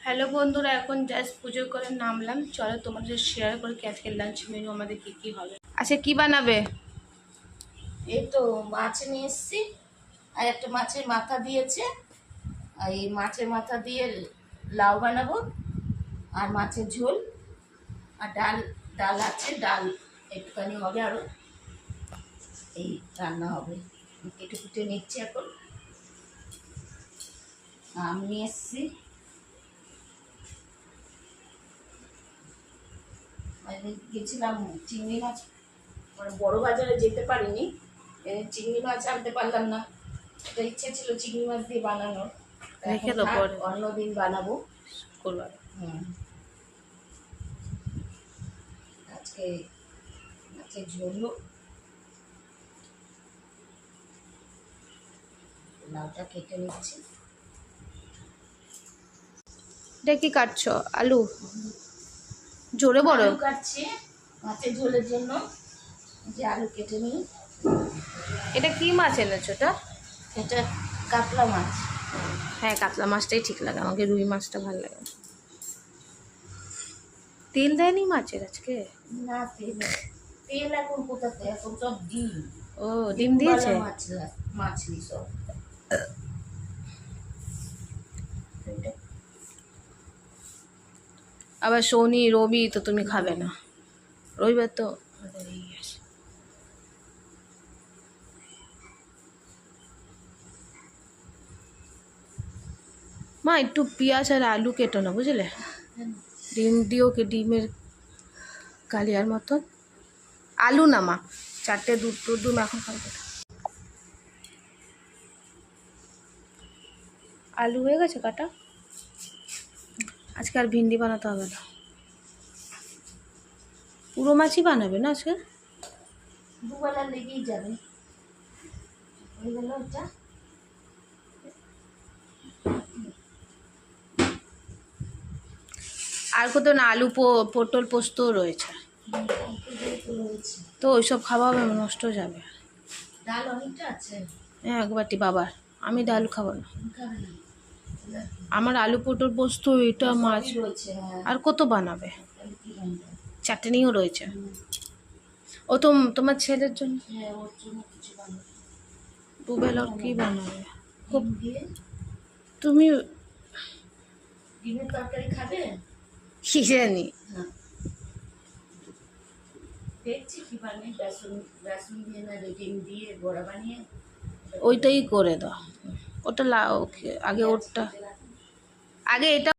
Hello বন্ধুরা, এখন just পুজো করে নামলাম। চলো তোমাদের শেয়ার করি কি আজকে লাঞ্চ মেনু আমাদের কি কি হবে। আচ্ছা, কি বানাবে? এই তো মাছ নিয়ে এসছি, আর একটা মাছের মাথা দিয়েছে, আর এই মাছের মাথা দিয়ে লাউ বানাবো, আর মাছের ঝোল, আর ডাল। ডাল আছে, ডাল একটুখানি হবে, আরও এই রান্না হবে। কেটে কুটে নিচ্ছি এখন। আম নিয়ে এসছি, গেছিলাম চিংড়ি মাছ, মানে বড় বাজারে যেতে পারিনি, চিংড়ি মাছ আনতে পারলাম না। একটা ইচ্ছে ছিল চিংড়ি মাছ দিয়ে বানানোর, রেখে দাও, পরে অন্যদিন বানাবো। করবা। আজকে মাছের ঝোল, লাউটা কেটে নিচ্ছি। এটা কি কাটছো? আলু? জোরে বড় আলু কাটছি মাছের ঝোলের জন্য, যে আলু কেটে নিই। এটা কি মাছ এনেছো? এটা কাতলা মাছ। হ্যাঁ, কাতলা মাছটাই ঠিক লাগে আমাকে, রুই মাছটা ভালো লাগে। তেল দেয়নি মাছের আজকে? না, তেল তেল এখন কোথাতে, এখন সব ডিম। ও, ডিম দিয়েছে। মাছলি সব। আবার শনি রবি তো তুমি খাবে না, রবিবার তো আমাদের এই আসে। মা, একটু পেঁয়াজ আর আলু কেটো না, বুঝলে? ডিম দিও, কি ডিমের কালিয়ার মতন। আলু না মা, চারটে দুটো ডিম এখন খাবে। আলু হয়ে গেছে কাটা, আজকে আর ভিন্ডি বানাতে হবে না। পুরো মাছই বানাবে না আজকে? দুবেলা লেগেই যাবে। হয়ে গেল এটা। আর কত না, আলু পটল পোস্তও রয়েছে, তো ওইসব খাওয়া হবে, নষ্ট হয়ে যাবে। ডাল অনেকটা আছে। হ্যাঁ, এক বাটি বাবার। আমি ডাল খাবো না, আমার আলু পটল পোস্ত, এটা মাছ রয়েছে। আর কত বানাবে। চাটনিও রয়েছে। ও তো তোমার ছেলের জন্য হ্যাঁ, ওর জন্য কিছু বানাবো। দুবেলা কি বানাবে? ডিম দিয়ে তুমি ডিমের তরকারি খাবে? কি জানি, হ্যাঁ, দেখছি কি বানিয়ে, বেসন বেসন দিয়ে না ডিম দিয়ে বড়া বানিয়ে ওইটাই করে দাও। ওটা আগে ওরটা, আগে এটা